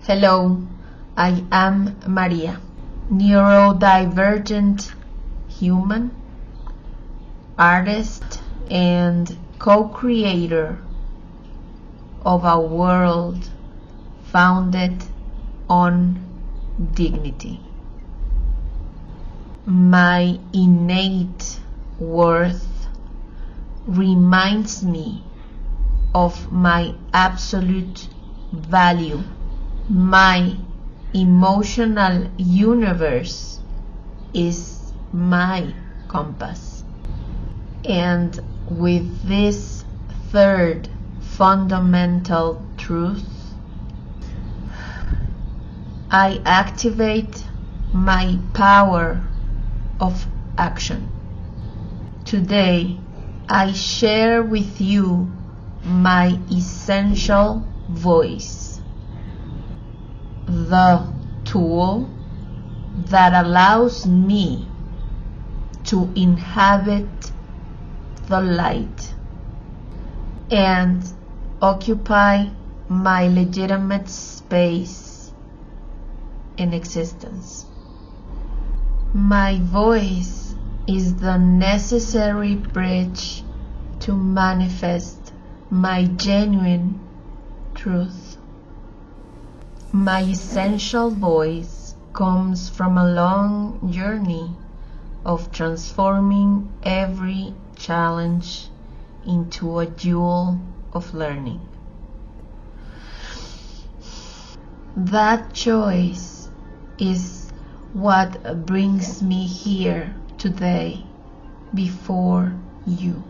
Hello, I am Maria, neurodivergent human, artist, and co-creator of a world founded on dignity. My innate worth reminds me of my absolute value. My emotional universe is my compass. And with this third fundamental truth, I activate my power of action. Today, I share with you my essential voice, the tool that allows me to inhabit the light and occupy my legitimate space in existence. My voice is the necessary bridge to manifest my genuine truth. My essential voice comes from a long journey of transforming every challenge into a jewel of learning. That choice is what brings me here today before you.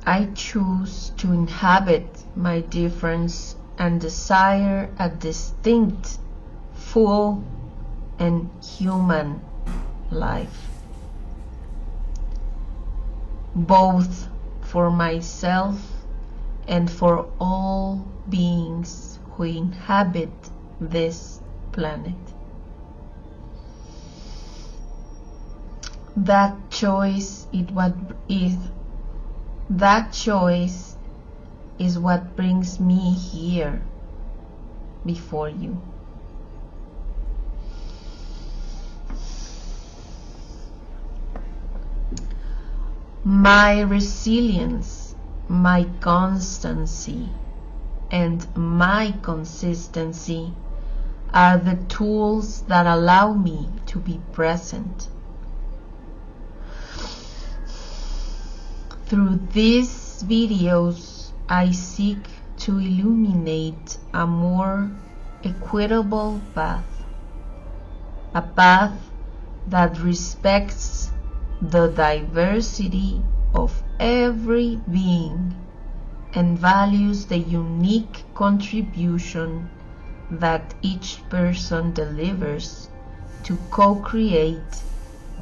I choose to inhabit my difference and desire a distinct, full, and human life, both for myself and for all beings who inhabit this planet. That choice is what brings me here before you. My resilience, my constancy, and my consistency are the tools that allow me to be present. Through these videos, I seek to illuminate a more equitable path, a path that respects the diversity of every being and values the unique contribution that each person delivers to co-create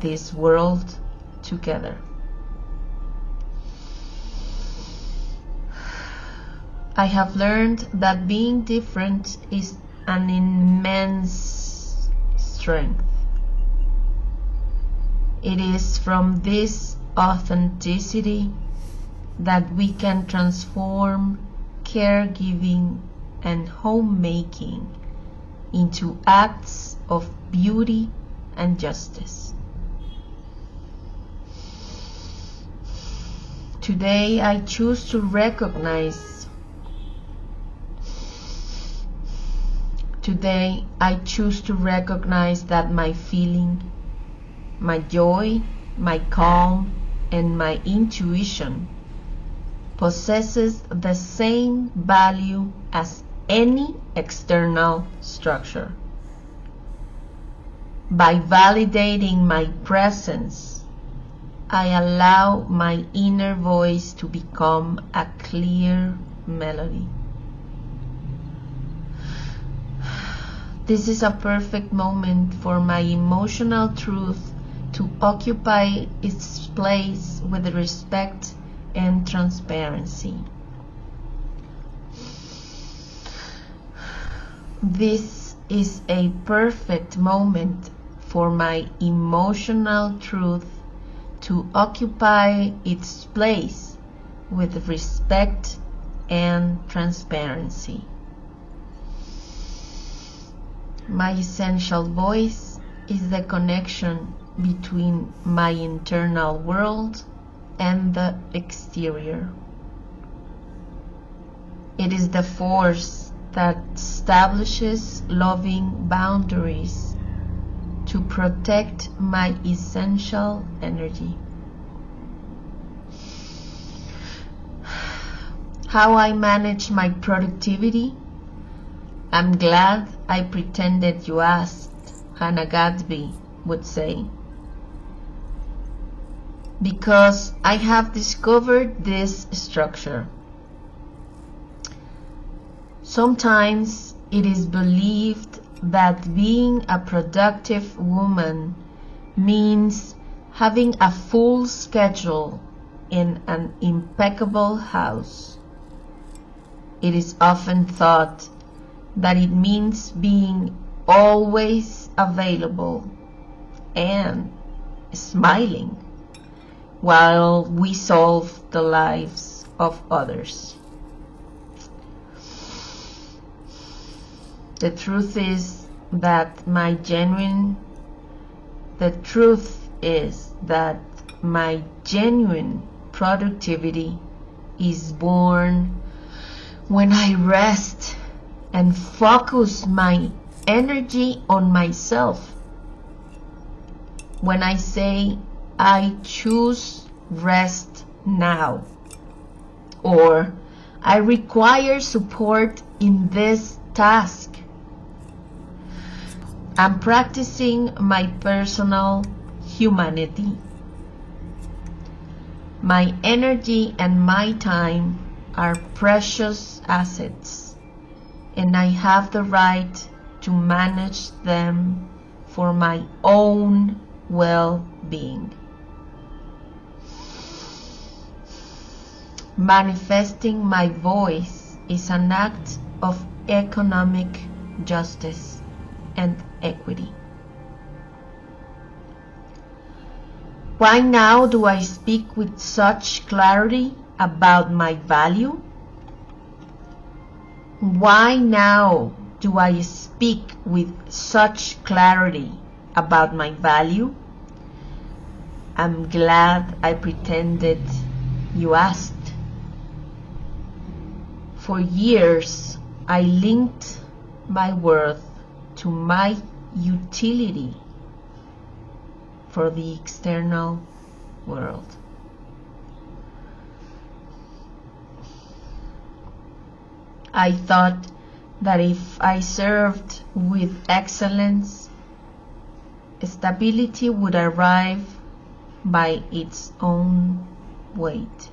this world together. I have learned that being different is an immense strength. It is from this authenticity that we can transform caregiving and homemaking into acts of beauty and justice. Today I choose to recognize that my feeling, my joy, my calm, and my intuition possesses the same value as any external structure. By validating my presence, I allow my inner voice to become a clear melody. This is a perfect moment for my emotional truth to occupy its place with respect and transparency. This is a perfect moment for my emotional truth to occupy its place with respect and transparency. My essential voice is the connection between my internal world and the exterior. It is the force that establishes loving boundaries to protect my essential energy. How I manage my productivity? I'm glad I pretended you asked, Hannah Gadsby would say. Because I have discovered this structure. Sometimes it is believed that being a productive woman means having a full schedule in an impeccable house. It is often thought that it means being always available and smiling while we solve the lives of others. The truth is that my genuine productivity is born when I rest and focus my energy on myself. When I say I choose rest now, or I require support in this task, I'm practicing my personal humanity. My energy and my time are precious assets, and I have the right to manage them for my own well-being. Manifesting my voice is an act of economic justice and equity. Why now do I speak with such clarity about my value? Why now do I speak with such clarity about my value? I'm glad I pretended you asked. For years, I linked my worth to my utility for the external world. I thought that if I served with excellence, stability would arrive by its own weight.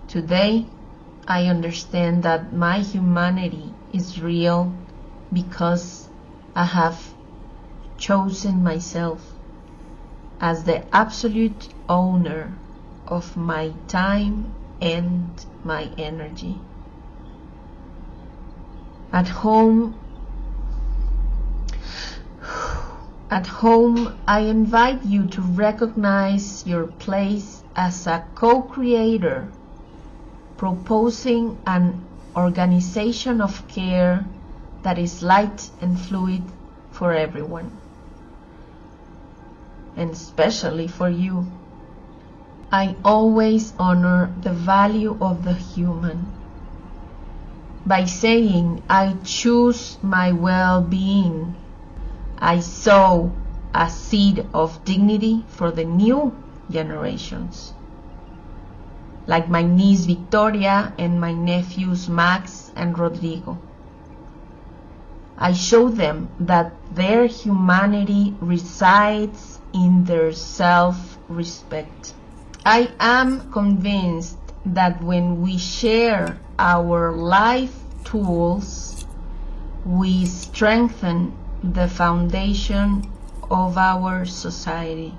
Today, I understand that my humanity is real because I have chosen myself as the absolute owner of my time and my energy. At home, I invite you to recognize your place as a co-creator, proposing an organization of care that is light and fluid for everyone, and especially for you. I always honor the value of the human. By saying I choose my well-being, I sow a seed of dignity for the new generations. Like my niece Victoria and my nephews Max and Rodrigo. I show them that their humanity resides in their self-respect. I am convinced that when we share our life tools, we strengthen the foundation of our society.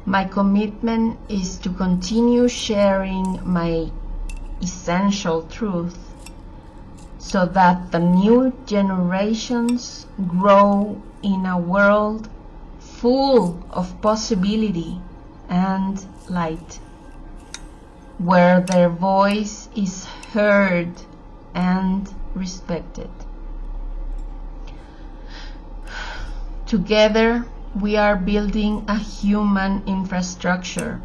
My commitment is to continue sharing my essential truth so that the new generations grow in a world full of possibility and light, where their voice is heard and respected. Together, we are building a human infrastructure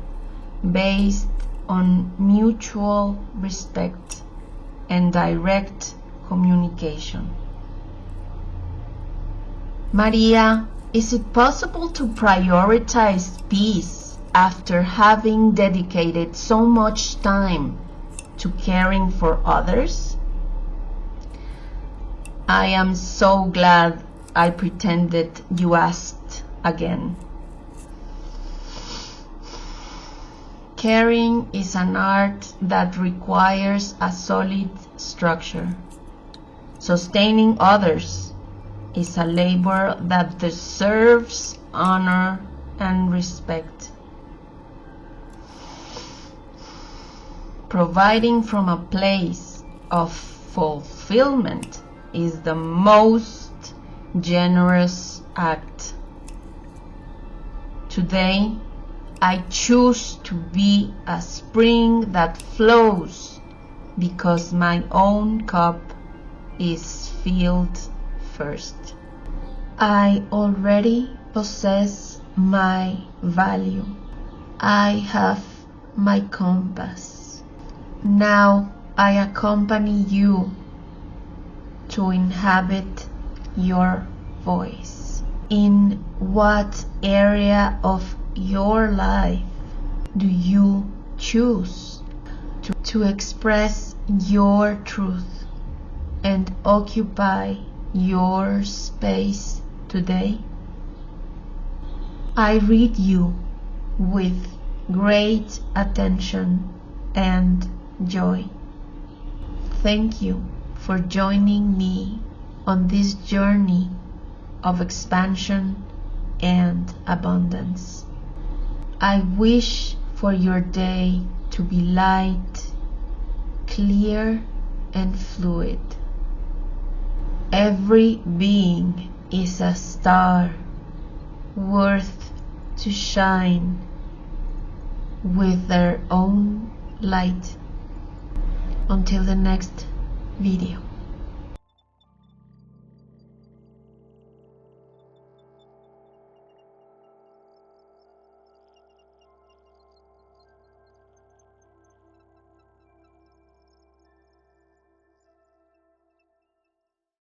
based on mutual respect and direct communication. Maria, is it possible to prioritize peace after having dedicated so much time to caring for others? I am so glad I pretended you asked again. Caring is an art that requires a solid structure. Sustaining others is a labor that deserves honor and respect. Providing from a place of fulfillment is the most generous act. Today, I choose to be a spring that flows because my own cup is filled first. I already possess my value. I have my compass. Now I accompany you to inhabit your voice. In what area of your life do you choose to express your truth and occupy your space today? I read you with great attention and joy. Thank you for joining me on this journey of expansion and abundance. I wish for your day to be light, clear, and fluid. Every being is a star worth to shine with their own light. Until the next video.